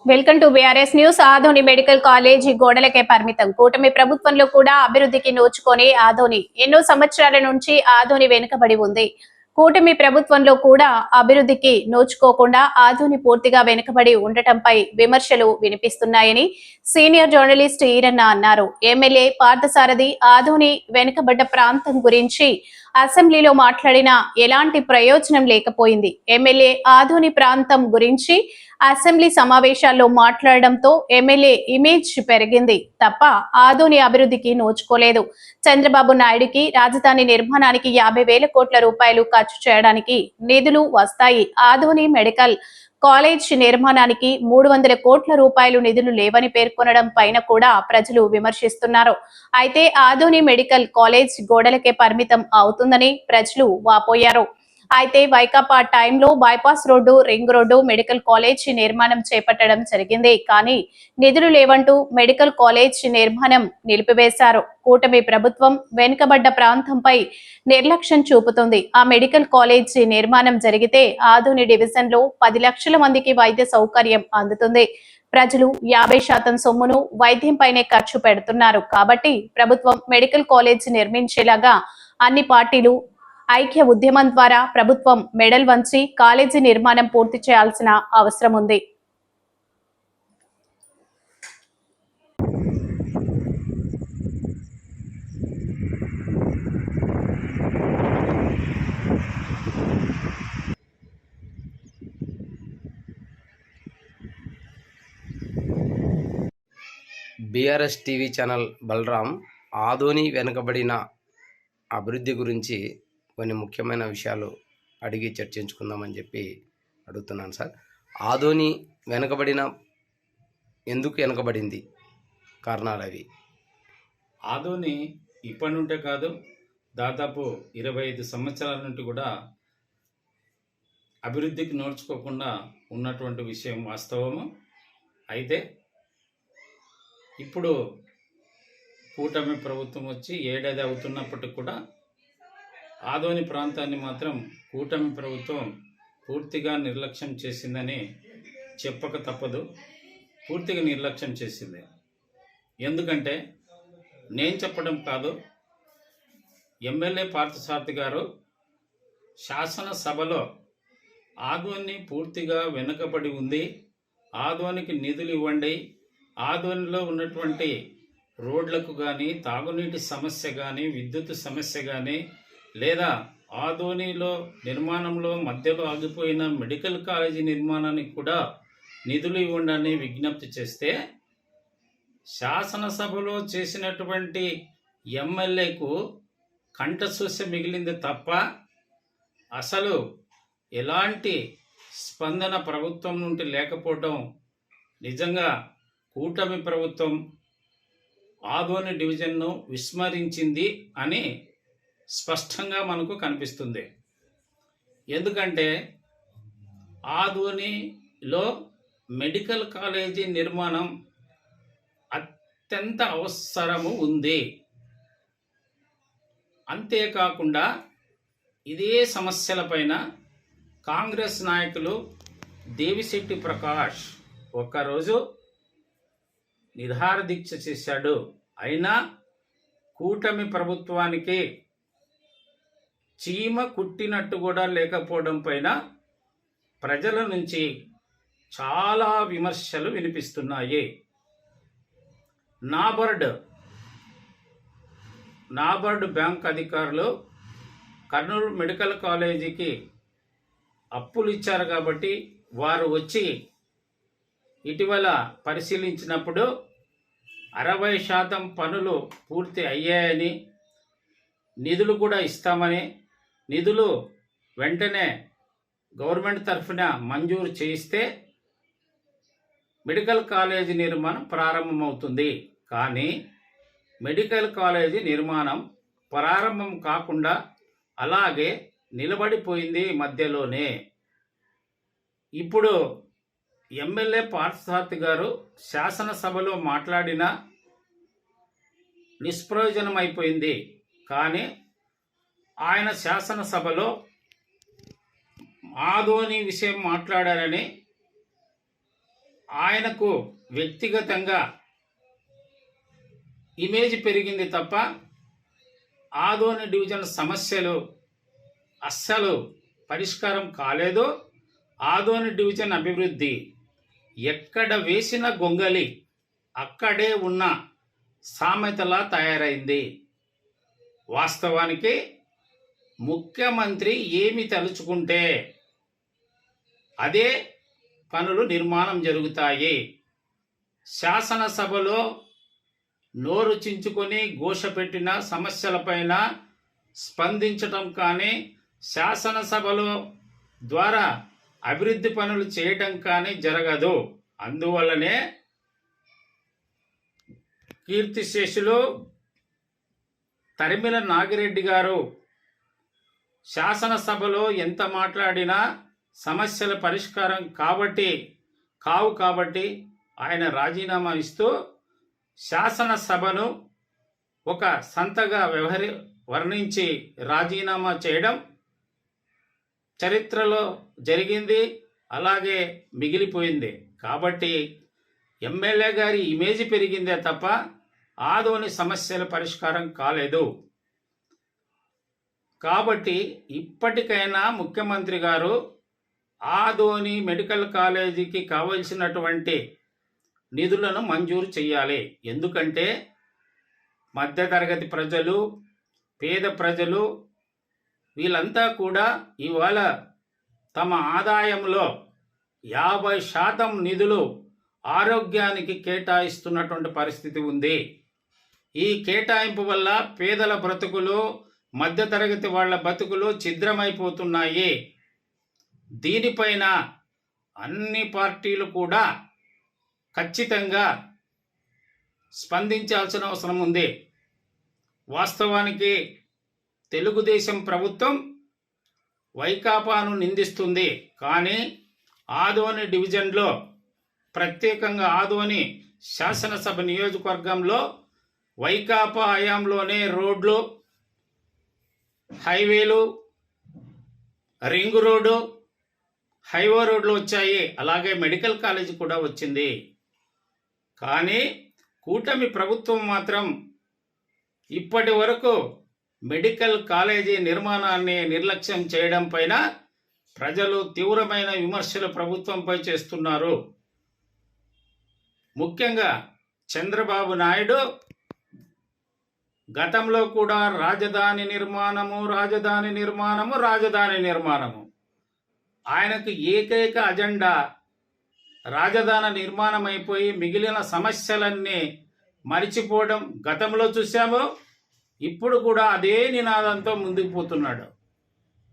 Welcome to BRS news. Adoni medical college గోడలకే పరిమితం. కూటమి ప్రభుత్వంలో కూడా అభివృద్ధికి నోచుకొని ఆదోని ఎన్నో సంవత్సరాల నుంచి ఆదోని వెనుకబడి ఉంది. కూటమి ప్రభుత్వంలో కూడా అభివృద్ధికి నోచుకోకుండా ఆదోని పూర్తిగా వెనుకబడి ఉండటంపై విమర్శలు వినిపిస్తున్నాయని సీనియర్ జర్నలిస్ట్ ఈరన్న అన్నారు. ఎమ్మెల్యే పార్థసారథి ఆదోని వెనుకబడ్డ ప్రాంతం గురించి అసెంబ్లీలో మాట్లాడినా ఎలాంటి ప్రయోజనం లేకపోయింది. ఎమ్మెల్యే ఆదోని ప్రాంతం గురించి అసెంబ్లీ సమావేశాల్లో మాట్లాడడంతో ఎమ్మెల్యే ఇమేజ్ పెరిగింది తప్ప ఆదోని అభివృద్ధికి నోచుకోలేదు. చంద్రబాబు నాయుడుకి రాజధాని నిర్మాణానికి 50,000 కోట్ల రూపాయలు ఖర్చు చేయడానికి నిధులు వస్తాయి. ఆదోని మెడికల్ కాలేజ్ నిర్మాణానికి 300 కోట్ల రూపాయలు నిధులు లేవని పేర్కొనడం పైన కూడా ప్రజలు విమర్శిస్తున్నారు. అయితే ఆదోని మెడికల్ కాలేజ్ గోడలకే పరిమితం అవుతుందని ప్రజలు వాపోయారు. అయితే వైకాపా టైంలో bypass road, ring road, medical college నిర్మాణం చేపట్టడం జరిగింది. కానీ నిధులు లేవంటూ మెడికల్ కాలేజ్ నిర్మాణం నిలిపివేశారు. కూటమి ప్రభుత్వం వెనుకబడ్డ ప్రాంతంపై నిర్లక్ష్యం చూపుతుంది. ఆ మెడికల్ కాలేజ్ నిర్మాణం జరిగితే ఆదోని డివిజన్ లో 10 లక్షల మందికి వైద్య సౌకర్యం అందుతుంది. ప్రజలు 50% సొమ్మును వైద్యంపైనే ఖర్చు పెడుతున్నారు. కాబట్టి ప్రభుత్వం మెడికల్ కాలేజ్ నిర్మించేలాగా అన్ని పార్టీలు ఐక్య ఉద్యమం ద్వారా ప్రభుత్వం మెడల్ వంచి కాలేజీ నిర్మాణం పూర్తి చేయాల్సిన అవసరం ఉంది. BRS TV channel Balaram Adoni వెనుకబడిన అభివృద్ధి గురించి కొన్ని ముఖ్యమైన విషయాలు అడిగి చర్చించుకుందామని చెప్పి అడుగుతున్నాను సార్. ఆదోని ఎందుకు వెనుకబడింది, కారణాలు అవి? ఆదోని ఇప్పటి నుండే కాదు, దాదాపు 25 సంవత్సరాల నుండి కూడా అభివృద్ధికి నోచుకోకుండా ఉన్నటువంటి విషయం వాస్తవము. అయితే ఇప్పుడు కూటమి ప్రభుత్వం వచ్చి ఏడాది అవుతున్నప్పటికి కూడా ఆదోని ప్రాంతాన్ని మాత్రం కూటమి ప్రభుత్వం పూర్తిగా నిర్లక్ష్యం చేసిందని చెప్పక తప్పదు. పూర్తిగా నిర్లక్ష్యం చేసింది. ఎందుకంటే నేను చెప్పడం కాదు, ఎమ్మెల్యే పార్థసారథి గారు శాసనసభలో ఆదోని పూర్తిగా వెనుకబడి ఉంది, ఆదోనికి నిధులు ఇవ్వండి, ఆదోనిలో ఉన్నటువంటి రోడ్లకు కానీ, తాగునీటి సమస్య కానీ, విద్యుత్ సమస్య కానీ, లేదా ఆదోనిలో నిర్మాణంలో మధ్యలో ఆగిపోయిన మెడికల్ కాలేజీ నిర్మాణానికి కూడా నిధులు ఇవ్వండి అని విజ్ఞప్తి చేస్తే శాసనసభలో చేసినటువంటి ఎమ్మెల్యేకు కంఠశూష మిగిలింది తప్ప అసలు ఎలాంటి స్పందన ప్రభుత్వం నుండి లేకపోవడం నిజంగా కూటమి ప్రభుత్వం ఆదోని డివిజన్ను విస్మరించింది అని స్పష్టంగా మనకు కనిపిస్తుంది. ఎందుకంటే ఆదోనిలో మెడికల్ కాలేజీ నిర్మాణం అత్యంత అవసరము ఉంది. అంతేకాకుండా ఇదే సమస్యలపైన కాంగ్రెస్ నాయకులు దేవిశెట్టి ప్రకాష్ ఒక్కరోజు నిరాహార దీక్ష చేశాడు. అయినా కూటమి ప్రభుత్వానికి చీమ కుట్టినట్టు కూడా లేకపోవడం పైన ప్రజల నుంచి చాలా విమర్శలు వినిపిస్తున్నాయి. నాబార్డ్ బ్యాంక్ అధికారులు కర్నూలు మెడికల్ కాలేజీకి అప్పులు ఇచ్చారు కాబట్టి వారు వచ్చి ఇటీవల పరిశీలించినప్పుడు 60% పనులు పూర్తి అయ్యాయని, నిధులు కూడా ఇస్తామని, నిధులు వెంటనే గవర్నమెంట్ తరఫున మంజూరు చేయిస్తే మెడికల్ కాలేజీ నిర్మాణం ప్రారంభమవుతుంది. కానీ మెడికల్ కాలేజీ నిర్మాణం ప్రారంభం కాకుండా అలాగే నిలబడిపోయింది మధ్యలోనే. ఇప్పుడు ఎమ్మెల్యే పార్థసారథి గారు శాసనసభలో మాట్లాడిన నిష్ప్రయోజనం అయిపోయింది. కానీ ఆయన శాసనసభలో ఆదోని విషయం మాట్లాడారని ఆయనకు వ్యక్తిగతంగా ఇమేజ్ పెరిగింది తప్ప ఆదోని డివిజన్ సమస్యలు అస్సలు పరిష్కారం కాలేదు. ఆదోని డివిజన్ అభివృద్ధి ఎక్కడ వేసిన గొంగలి అక్కడే ఉన్న సామెతలా తయారైంది. వాస్తవానికి ముఖ్యమంత్రి ఏమి తలుచుకుంటే అదే పనులు నిర్మాణం జరుగుతాయి. శాసనసభలో నోరు చించుకొని ఘోష పెట్టిన సమస్యలపైన స్పందించటం కానీ, శాసనసభలో ద్వారా అభివృద్ధి పనులు చేయటం కానీ జరగదు. అందువల్లనే కీర్తిశేషులు తరిమిల నాగిరెడ్డి గారు శాసనసభలో ఎంత మాట్లాడినా సమస్యల పరిష్కారం కావు కాబట్టి ఆయన రాజీనామా ఇస్తూ శాసనసభను ఒక సంతగా వర్ణించి రాజీనామా చేయడం చరిత్రలో జరిగింది, అలాగే మిగిలిపోయింది. కాబట్టి ఎమ్మెల్యే గారి ఇమేజ్ పెరిగిందే తప్ప ఆదోని సమస్యల పరిష్కారం కాలేదు. కాబట్టి ఇప్పటికైనా ముఖ్యమంత్రి గారు ఆదోని మెడికల్ కాలేజీకి కావలసినటువంటి నిధులను మంజూరు చేయాలి. ఎందుకంటే మధ్యతరగతి ప్రజలు, పేద ప్రజలు వీళ్ళంతా కూడా ఇవాళ తమ ఆదాయంలో 50% నిధులు ఆరోగ్యానికి కేటాయిస్తున్నటువంటి పరిస్థితి ఉంది. ఈ కేటాయింపు వల్ల పేదల బ్రతుకులు, మధ్యతరగతి వాళ్ళ బతుకులు ఛిద్రమైపోతున్నాయి. దీనిపైన అన్ని పార్టీలు కూడా ఖచ్చితంగా స్పందించాల్సిన అవసరం ఉంది. వాస్తవానికి తెలుగుదేశం ప్రభుత్వం వైకాపాను నిందిస్తుంది, కానీ ఆదోని డివిజన్లో, ప్రత్యేకంగా ఆదోని శాసనసభ నియోజకవర్గంలో వైకాపా హయాంలోనే రోడ్లు, హైవేలు, రింగ్ రోడ్డు, హైవే రోడ్లు వచ్చాయి. అలాగే మెడికల్ కాలేజీ కూడా వచ్చింది. కానీ కూటమి ప్రభుత్వం మాత్రం ఇప్పటి వరకు మెడికల్ కాలేజీ నిర్మాణాన్ని నిర్లక్ష్యం చేయడం పైన ప్రజలు తీవ్రమైన విమర్శలు ప్రభుత్వంపై చేస్తున్నారు. ముఖ్యంగా చంద్రబాబు నాయుడు గతంలో కూడా రాజధాని నిర్మాణము ఆయనకు ఏకైక అజెండా రాజధాని నిర్మాణం అయిపోయి మిగిలిన సమస్యలన్నీ మరిచిపోవడం గతంలో చూశాము. ఇప్పుడు కూడా అదే నినాదంతో ముందుకు పోతున్నాడు.